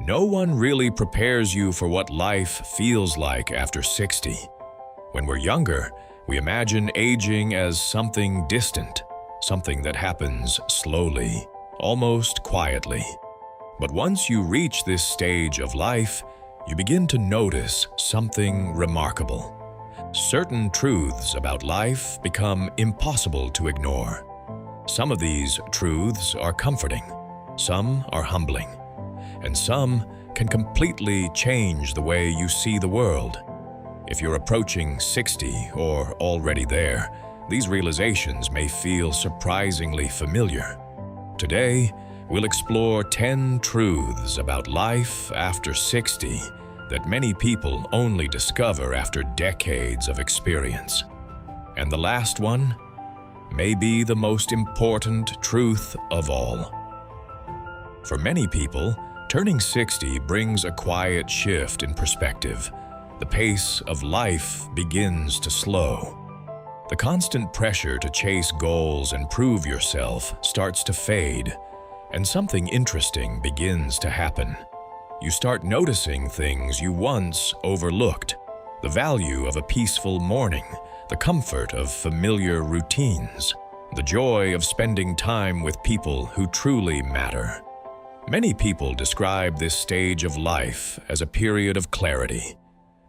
No one really prepares you for what life feels like after 60. When we're younger, we imagine aging as something distant, something that happens slowly, almost quietly. But once you reach this stage of life, you begin to notice something remarkable. Certain truths about life become impossible to ignore. Some of these truths are comforting, some are humbling, and some can completely change the way you see the world. If you're approaching 60 or already there, these realizations may feel surprisingly familiar. Today, we'll explore 10 truths about life after 60 that many people only discover after decades of experience. And the last one may be the most important truth of all. For many people, turning 60 brings a quiet shift in perspective. The pace of life begins to slow. The constant pressure to chase goals and prove yourself starts to fade, and something interesting begins to happen. You start noticing things you once overlooked: the value of a peaceful morning, the comfort of familiar routines, the joy of spending time with people who truly matter. Many people describe this stage of life as a period of clarity.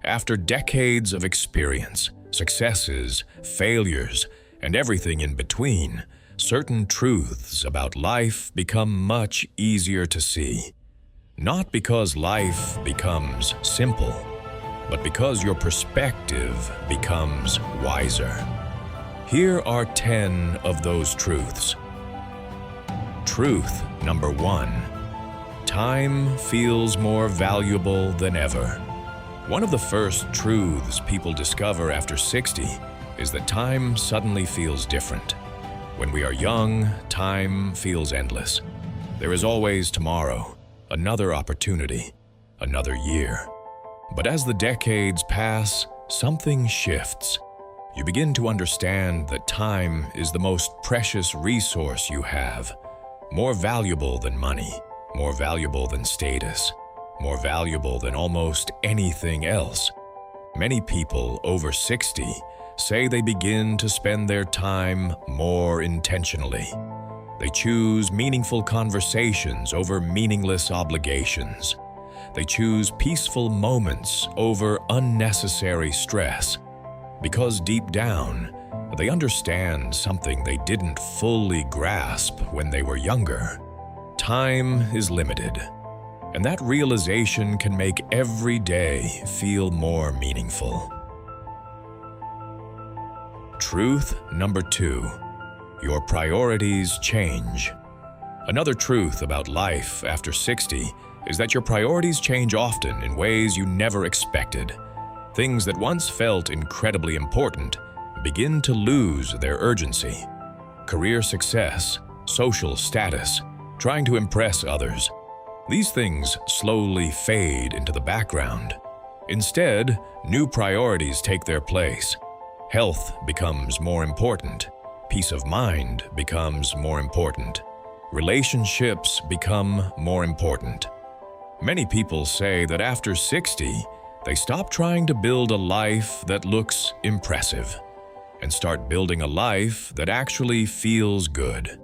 After decades of experience, successes, failures, and everything in between, certain truths about life become much easier to see. Not because life becomes simple, but because your perspective becomes wiser. Here are 10 of those truths. Truth number 1. Time feels more valuable than ever. One of the first truths people discover after 60 is that time suddenly feels different. When we are young, time feels endless. There is always tomorrow, another opportunity, another year. But as the decades pass, something shifts. You begin to understand that time is the most precious resource you have, more valuable than money, more valuable than status, more valuable than almost anything else. Many people over 60 say they begin to spend their time more intentionally. They choose meaningful conversations over meaningless obligations. They choose peaceful moments over unnecessary stress. Because deep down, they understand something they didn't fully grasp when they were younger. Time is limited, and that realization can make every day feel more meaningful. Truth number 2. Your priorities change. Another truth about life after 60 is that your priorities change often in ways you never expected. Things that once felt incredibly important begin to lose their urgency. Career success, social status, trying to impress others. These things slowly fade into the background. Instead, new priorities take their place. Health becomes more important. Peace of mind becomes more important. Relationships become more important. Many people say that after 60, they stop trying to build a life that looks impressive and start building a life that actually feels good.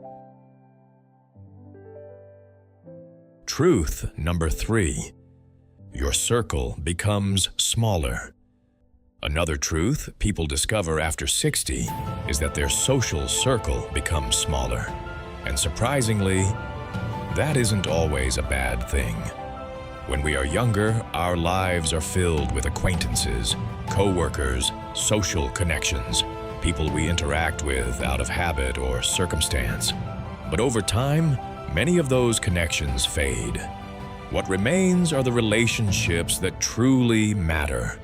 Truth number 3. Your circle becomes smaller. Another truth people discover after 60 is that their social circle becomes smaller. And surprisingly, that isn't always a bad thing. When we are younger, our lives are filled with acquaintances, co-workers, social connections, people we interact with out of habit or circumstance. But over time, many of those connections fade. What remains are the relationships that truly matter.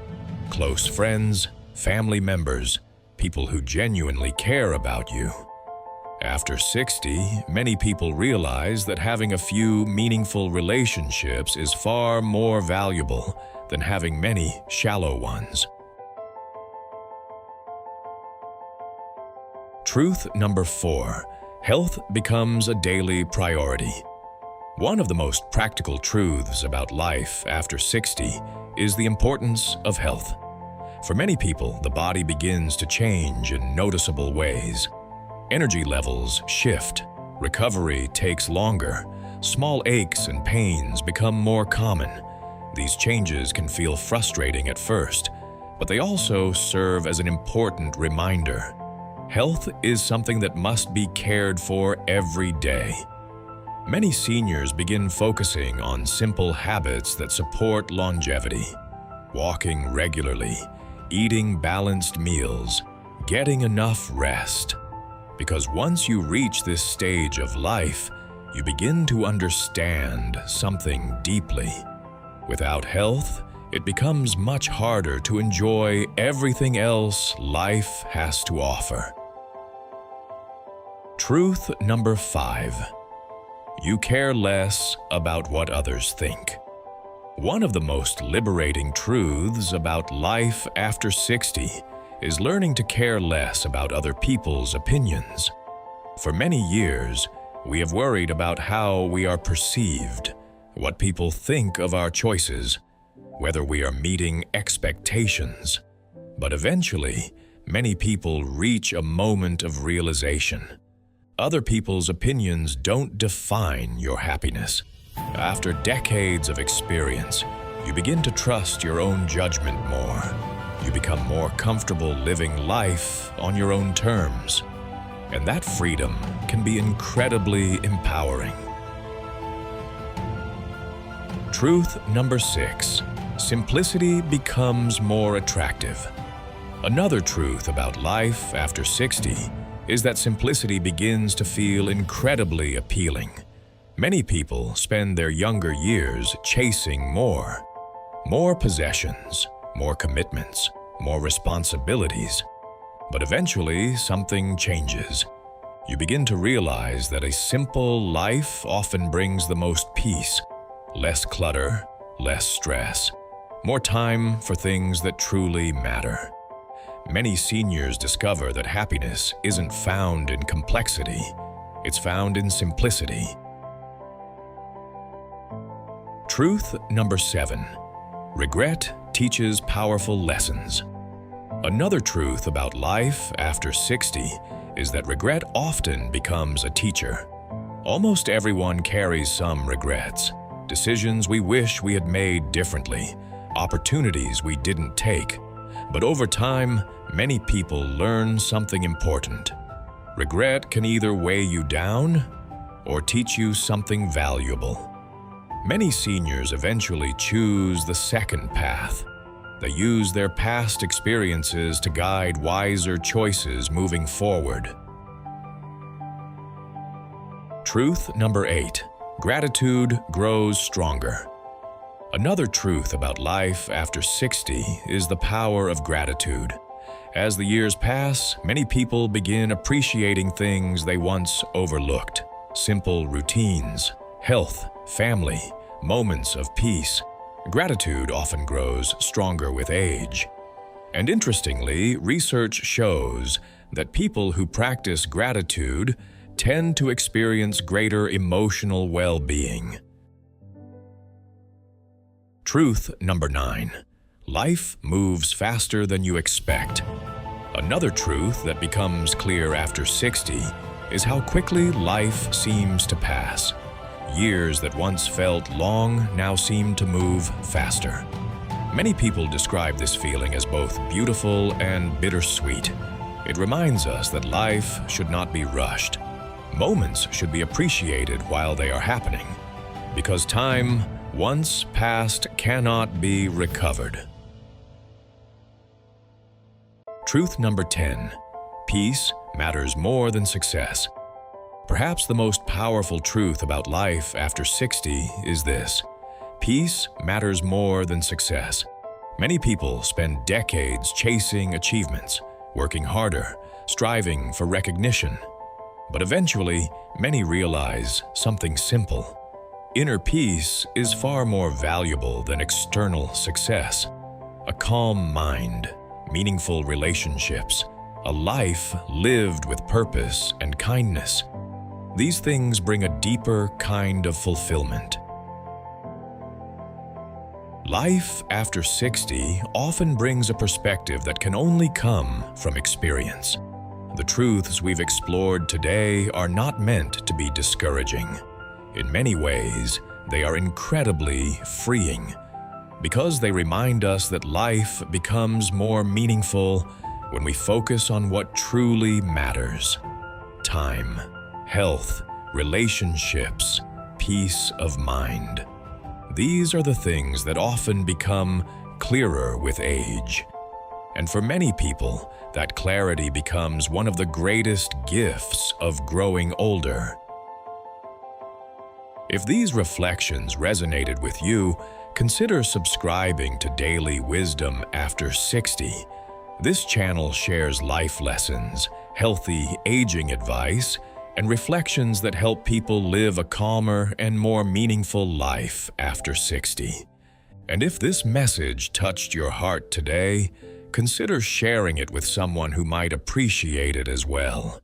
Close friends, family members, people who genuinely care about you. After 60, many people realize that having a few meaningful relationships is far more valuable than having many shallow ones. Truth number 4. Health becomes a daily priority. One of the most practical truths about life after 60 is the importance of health. For many people, the body begins to change in noticeable ways. Energy levels shift, recovery takes longer, small aches and pains become more common. These changes can feel frustrating at first, but they also serve as an important reminder. Health is something that must be cared for every day. Many seniors begin focusing on simple habits that support longevity. Walking regularly, eating balanced meals, getting enough rest. Because once you reach this stage of life, you begin to understand something deeply. Without health, it becomes much harder to enjoy everything else life has to offer. Truth number 5. You care less about what others think. One of the most liberating truths about life after 60 is learning to care less about other people's opinions. For many years, we have worried about how we are perceived, what people think of our choices, whether we are meeting expectations. But eventually, many people reach a moment of realization. Other people's opinions don't define your happiness. After decades of experience, you begin to trust your own judgment more. You become more comfortable living life on your own terms. And that freedom can be incredibly empowering. Truth number 6. Simplicity becomes more attractive. Another truth about life after 60 is that simplicity begins to feel incredibly appealing. Many people spend their younger years chasing more. More possessions, more commitments, more responsibilities. But eventually, something changes. You begin to realize that a simple life often brings the most peace, less clutter, less stress, more time for things that truly matter. Many seniors discover that happiness isn't found in complexity, it's found in simplicity. Truth number 7. Regret teaches powerful lessons. Another truth about life after 60 is that regret often becomes a teacher. Almost everyone carries some regrets, decisions we wish we had made differently, opportunities we didn't take. But over time, many people learn something important. Regret can either weigh you down or teach you something valuable. Many seniors eventually choose the second path. They use their past experiences to guide wiser choices moving forward. Truth number 8. Gratitude grows stronger. Another truth about life after 60 is the power of gratitude. As the years pass, many people begin appreciating things they once overlooked. Simple routines, health, family, moments of peace. Gratitude often grows stronger with age. And interestingly, research shows that people who practice gratitude tend to experience greater emotional well-being. Truth number 9. Life moves faster than you expect. Another truth that becomes clear after 60 is how quickly life seems to pass. Years that once felt long now seem to move faster. Many people describe this feeling as both beautiful and bittersweet. It reminds us that life should not be rushed. Moments should be appreciated while they are happening, because time, once past, cannot be recovered. Truth number 10. Peace matters more than success. Perhaps the most powerful truth about life after 60 is this: peace matters more than success. Many people spend decades chasing achievements, working harder, striving for recognition. But eventually, many realize something simple. Inner peace is far more valuable than external success. A calm mind, meaningful relationships, a life lived with purpose and kindness. These things bring a deeper kind of fulfillment. Life after 60 often brings a perspective that can only come from experience. The truths we've explored today are not meant to be discouraging. In many ways, they are incredibly freeing, because they remind us that life becomes more meaningful when we focus on what truly matters: time, health, relationships, peace of mind. These are the things that often become clearer with age. And for many people, that clarity becomes one of the greatest gifts of growing older. If these reflections resonated with you, consider subscribing to Daily Wisdom After 60. This channel shares life lessons, healthy aging advice, and reflections that help people live a calmer and more meaningful life after 60. And if this message touched your heart today, consider sharing it with someone who might appreciate it as well.